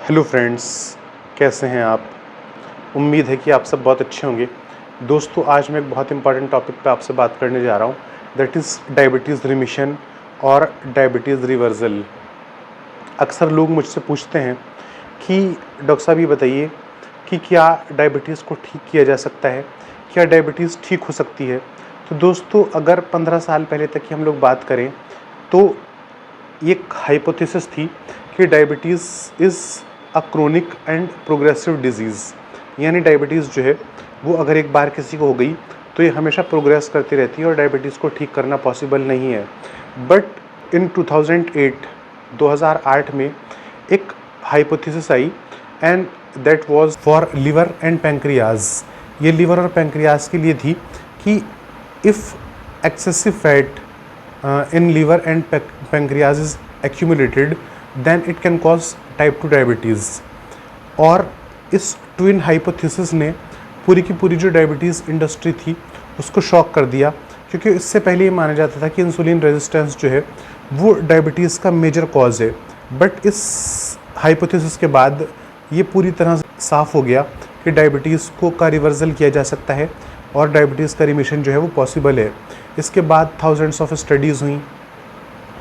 Hello friends, कैसे हैं आप। उम्मीद है कि आप सब बहुत अच्छे होंगे। दोस्तों, आज मैं एक बहुत इंपॉर्टेंट टॉपिक पे आपसे बात करने जा रहा हूँ, दैट इज़ डायबिटीज़ रिमिशन और डायबिटीज़ रिवर्सल। अक्सर लोग मुझसे पूछते हैं कि डॉक्टर साहब ये बताइए कि क्या डायबिटीज़ को ठीक किया जा सकता है, क्या डायबिटीज़ ठीक हो सकती है। तो दोस्तों, अगर 15 साल पहले तक की हम लोग बात करें तो एक हाइपोथेसिस थी कि diabetes is a chronic and progressive disease, यानी डायबिटीज़ जो है वो अगर एक बार किसी को हो गई तो ये हमेशा प्रोग्रेस करती रहती है और डायबिटीज़ को ठीक करना पॉसिबल नहीं है। बट इन 2008 में एक hypothesis I and that was for liver and pancreas. ये लिवर और पैंक्रियाज के लिए थी कि if excessive fat in liver and pancreas is accumulated then it can cause type 2 diabetes। और इस ट्विन हाइपोथेसिस ने पूरी की पूरी जो डायबिटीज़ इंडस्ट्री थी उसको शॉक कर दिया, क्योंकि इससे पहले ये माना जाता था कि इंसुलिन रेजिस्टेंस जो है वो डायबिटीज़ का मेजर कॉज है। बट इस हाइपोथेसिस के बाद ये पूरी तरह से साफ़ हो गया कि डायबिटीज़ का रिवर्सल किया जा सकता है और डायबिटीज़ का रिमिशन जो है वो पॉसिबल है। इसके बाद थाउजेंड्स ऑफ स्टडीज़ हुई,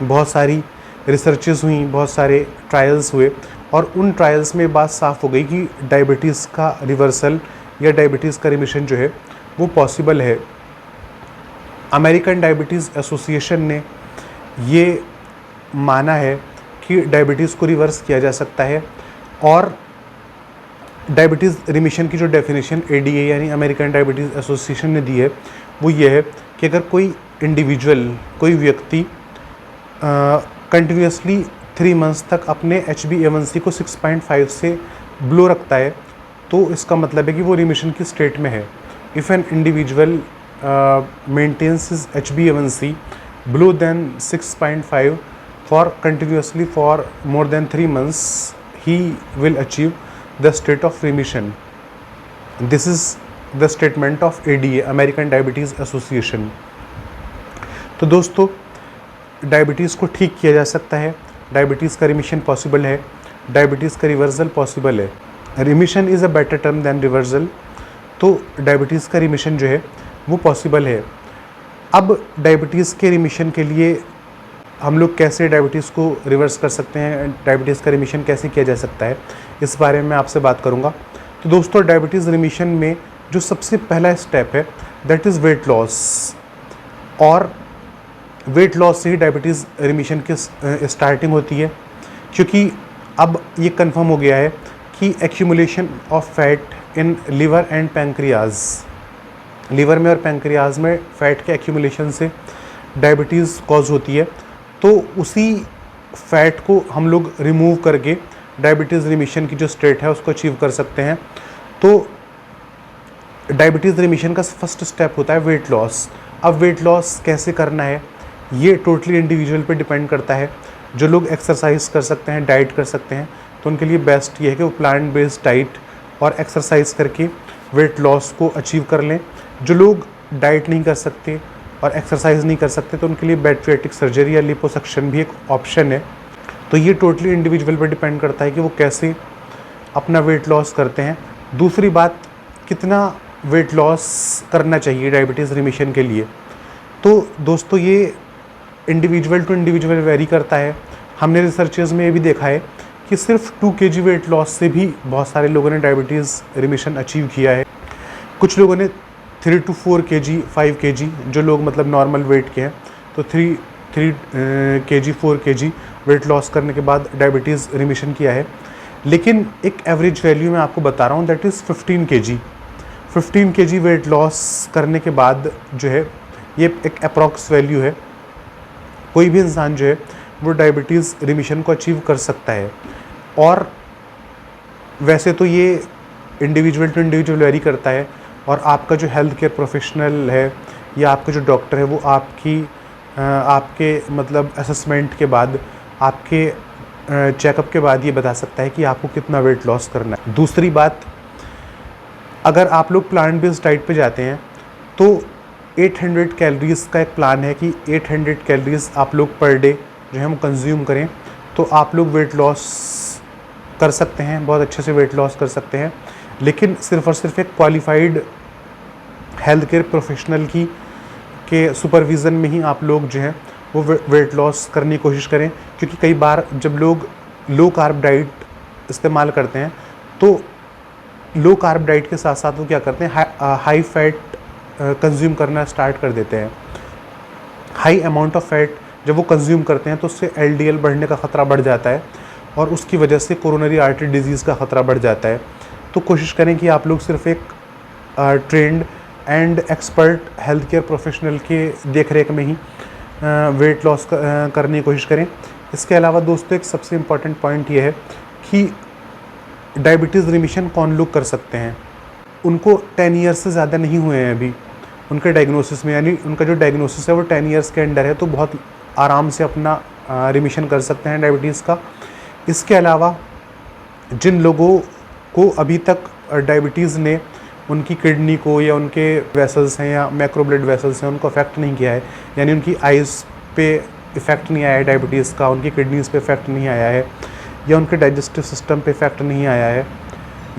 बहुत सारी रिसर्चेस हुई, बहुत सारे ट्रायल्स हुए और उन ट्रायल्स में बात साफ़ हो गई कि डायबिटीज़ का रिवर्सल या डायबिटीज़ का रिमिशन जो है वो पॉसिबल है। अमेरिकन डायबिटीज़ एसोसिएशन ने ये माना है कि डायबिटीज़ को रिवर्स किया जा सकता है। और डायबिटीज़ रिमिशन की जो डेफिनेशन ADA यानी अमेरिकन डायबिटीज़ एसोसिएशन ने दी है वो ये है कि अगर कोई इंडिविजुअल, कोई व्यक्ति कंटिन्यूसली 3 मंथ्स तक अपने HbA1c को 6.5 से बिलो रखता है तो इसका मतलब है कि वो रिमिशन की स्टेट में है। If an individual maintains his HbA1c below than 6.5 for continuously for more than 3 months he will achieve the state of remission. This is the statement of ADA, American Diabetes Association। तो दोस्तों, diabetes को ठीक किया जा सकता है, diabetes का remission possible है, डायबिटीज़ का रिवर्सल पॉसिबल है। Remission is a better term than reversal. तो डायबिटीज़ का रिमिशन जो है वो पॉसिबल है। अब डायबिटीज़ के रिमिशन के लिए हम लोग कैसे डायबिटीज़ को रिवर्स कर सकते हैं, डायबिटीज़ का रिमिशन कैसे किया जा सकता है, इस बारे में आपसे बात करूंगा। तो दोस्तों, डायबिटीज़ रिमिशन में जो सबसे पहला स्टेप है दैट इज़ वेट लॉस। और वेट लॉस से ही डायबिटीज़ रिमिशन की स्टार्टिंग होती है, क्योंकि अब ये कंफर्म हो गया है कि accumulation of fat in liver and pancreas, liver में और पैंक्रियाज में फैट के एक्यूमुलेशन से डायबिटीज़ कॉज होती है। तो उसी फैट को हम लोग रिमूव करके डायबिटीज़ रिमिशन की जो स्टेट है उसको अचीव कर सकते हैं। तो डायबिटीज़ रिमिशन का फर्स्ट स्टेप होता है वेट लॉस। अब वेट लॉस कैसे करना है ये टोटली इंडिविजुअल पे डिपेंड करता है। जो लोग एक्सरसाइज कर सकते हैं, डाइट कर सकते हैं, तो उनके लिए बेस्ट ये है कि वो प्लांट बेस्ड डाइट और एक्सरसाइज करके वेट लॉस को अचीव कर लें। जो लोग डाइट नहीं कर सकते और एक्सरसाइज नहीं कर सकते तो उनके लिए बैरिएट्रिक सर्जरी या लिपोसक्शन भी एक ऑप्शन है। तो ये टोटली इंडिविजुअल पे डिपेंड करता है कि वो कैसे अपना वेट लॉस करते हैं। दूसरी बात, कितना वेट लॉस करना चाहिए डायबिटीज़ रिमिशन के लिए। तो दोस्तों, ये इंडिविजुअल टू इंडिविजुअल वेरी करता है। हमने रिसर्चेज में ये भी देखा है कि सिर्फ 2 kg वेट लॉस से भी बहुत सारे लोगों ने डायबिटीज़ रिमिशन अचीव किया है। कुछ लोगों ने 3 to 4 kg, 5 kg, जो लोग मतलब नॉर्मल वेट के हैं, तो 3 kg 4 kg वेट लॉस करने के बाद डायबिटीज़ रिमिशन किया है। लेकिन एक एवरेज वैल्यू मैं आपको बता रहा हूँ that is 15 kg। 15 kg weight loss करने के बाद जो है, ये एक अप्रॉक्स वैल्यू है, कोई भी इंसान जो है वो डायबिटीज़ रिमिशन को अचीव कर सकता है। और वैसे तो ये इंडिविजुअल टू इंडिविजुअल वेरी करता है और आपका जो हेल्थ केयर प्रोफेशनल है या आपका जो डॉक्टर है वो आपके मतलब असेसमेंट के बाद, आपके चेकअप के बाद ये बता सकता है कि आपको कितना वेट लॉस करना है। दूसरी बात, अगर आप लोग प्लांट बेस्ड डाइट पे जाते हैं तो 800 कैलोरीज़ का एक प्लान है कि 800 कैलोरीज़ आप लोग पर डे जो है वो कंज्यूम करें, तो आप लोग वेट लॉस कर सकते हैं, बहुत अच्छे से वेट लॉस कर सकते हैं, लेकिन सिर्फ और सिर्फ एक क्वालिफाइड हेल्थ केयर प्रोफेशनल के सुपरविज़न में ही आप लोग जो हैं वो वेट लॉस करने की कोशिश करें। क्योंकि कई बार जब लोग लो कार्ब डाइट इस्तेमाल करते हैं तो लो कार्ब डाइट के साथ साथ वो क्या करते हैं, हाई फैट कंज्यूम करना स्टार्ट कर देते हैं। हाई अमाउंट ऑफ फैट जब वो कंज्यूम करते हैं तो उससे LDL बढ़ने का ख़तरा बढ़ जाता है और उसकी वजह से कोरोनरी आर्टरी डिजीज़ का ख़तरा बढ़ जाता है। तो कोशिश करें कि आप लोग सिर्फ एक trend and expert health care professional के देखरेख में ही वेट लॉस करने की कोशिश करें। इसके अलावा दोस्तों एक सबसे इम्पॉर्टेंट पॉइंट ये है कि डायबिटीज़ रिमिशन कौन लोग कर सकते हैं। उनको 10 ईयर्स से ज़्यादा नहीं हुए हैं अभी उनके डायग्नोसिस में, यानी उनका जो डायग्नोसिस है वो 10 ईयर्स के अंडर है, तो बहुत आराम से अपना रिमिशन कर सकते हैं डायबिटीज़ का। इसके अलावा जिन लोगों को अभी तक डायबिटीज़ ने उनकी किडनी को या उनके वेसल्स हैं या मैक्रो ब्लड वेसल्स हैं उनको अफेक्ट नहीं किया है, यानी उनकी आइज़ पे इफ़ेक्ट नहीं आया है डायबिटीज़ का, उनकी किडनीज़ पे इफ़ेक्ट नहीं आया है, या उनके डाइजेस्टिव सिस्टम पे इफ़ेक्ट नहीं आया है,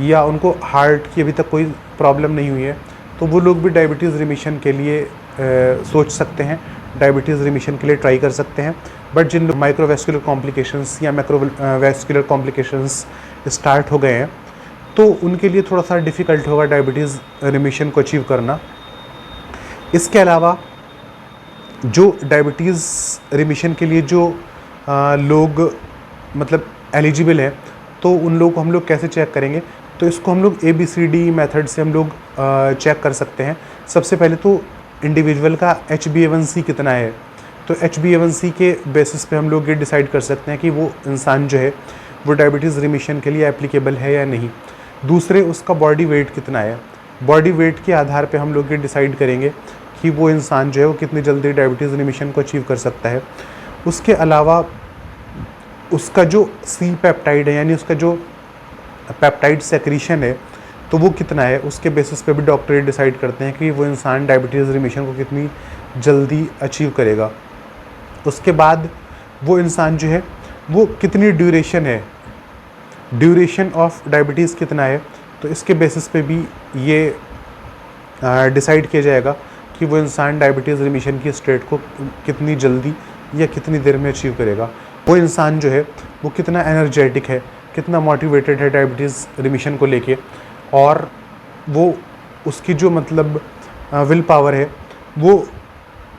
या उनको हार्ट की अभी तक कोई प्रॉब्लम नहीं हुई है, तो वो लोग भी डायबिटीज़ रिमिशन के लिए सोच सकते हैं, डायबिटीज़ रिमिशन के लिए ट्राई कर सकते हैं। बट जिन माइक्रोवेस्कुलर कॉम्प्लिकेशंस या मैक्रोवेस्कुलर कॉम्प्लिकेशंस स्टार्ट हो गए हैं तो उनके लिए थोड़ा सा डिफ़िकल्ट होगा डायबिटीज़ रिमिशन को अचीव करना। इसके अलावा जो डायबिटीज़ रिमिशन के लिए जो लोग मतलब एलिजिबल है तो उन लोग को हम लोग कैसे चेक करेंगे, तो इसको हम लोग ABCD मेथड से हम लोग चेक कर सकते हैं। सबसे पहले तो इंडिविजुअल का HbA1c कितना है, तो HbA1c के बेसिस पे हम लोग ये डिसाइड कर सकते हैं कि वो इंसान जो है वो डायबिटीज़ रिमिशन के लिए एप्लीकेबल है या नहीं। दूसरे उसका बॉडी वेट कितना है, बॉडी वेट के आधार पे हम लोग ये डिसाइड करेंगे कि वो इंसान जो है वो कितनी जल्दी डायबिटीज़ रिमिशन को अचीव कर सकता है। उसके अलावा उसका जो C पेप्टाइड है, यानी उसका जो पेप्टाइड सेक्रीशन है तो वो कितना है, उसके बेसिस पे भी डॉक्टर ये डिसाइड करते हैं कि वो इंसान डायबिटीज़ रिमिशन को कितनी जल्दी अचीव करेगा। उसके बाद वो इंसान जो है वो कितनी ड्यूरेशन है, ड्यूरेशन ऑफ डायबिटीज़ कितना है, तो इसके बेसिस पे भी ये डिसाइड किया जाएगा कि वो इंसान डायबिटीज़ रिमिशन की स्टेट को कितनी जल्दी या कितनी देर में अचीव करेगा। वो इंसान जो है वो कितना एनर्जेटिक है, कितना मोटिवेटेड है डायबिटीज़ रिमिशन को लेके, और वो उसकी जो मतलब विल पावर है वो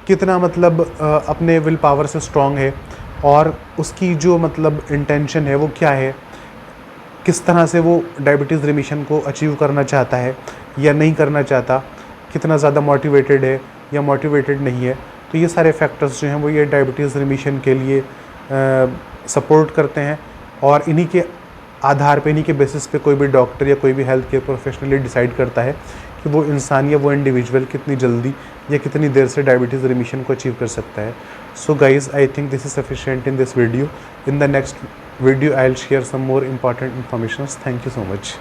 कितना मतलब अपने विल पावर से स्ट्रॉन्ग है, और उसकी जो मतलब इंटेंशन है वो क्या है, किस तरह से वो डायबिटीज़ रिमिशन को अचीव करना चाहता है या नहीं करना चाहता, कितना ज़्यादा मोटिवेटेड है या मोटिवेटेड नहीं है। तो ये सारे फैक्टर्स जो हैं वो ये डायबिटीज़ रिमिशन के लिए सपोर्ट करते हैं, और इन्हीं के आधार पे, इन्हीं के बेसिस पे कोई भी डॉक्टर या कोई भी हेल्थ केयर प्रोफेशनल डिसाइड करता है कि वो इंसान या वो इंडिविजुअल कितनी जल्दी या कितनी देर से डायबिटीज़ रिमिशन को अचीव कर सकता है। So guys, I think this is sufficient in this video. In the next video I'll share some more important information. Thank you so much.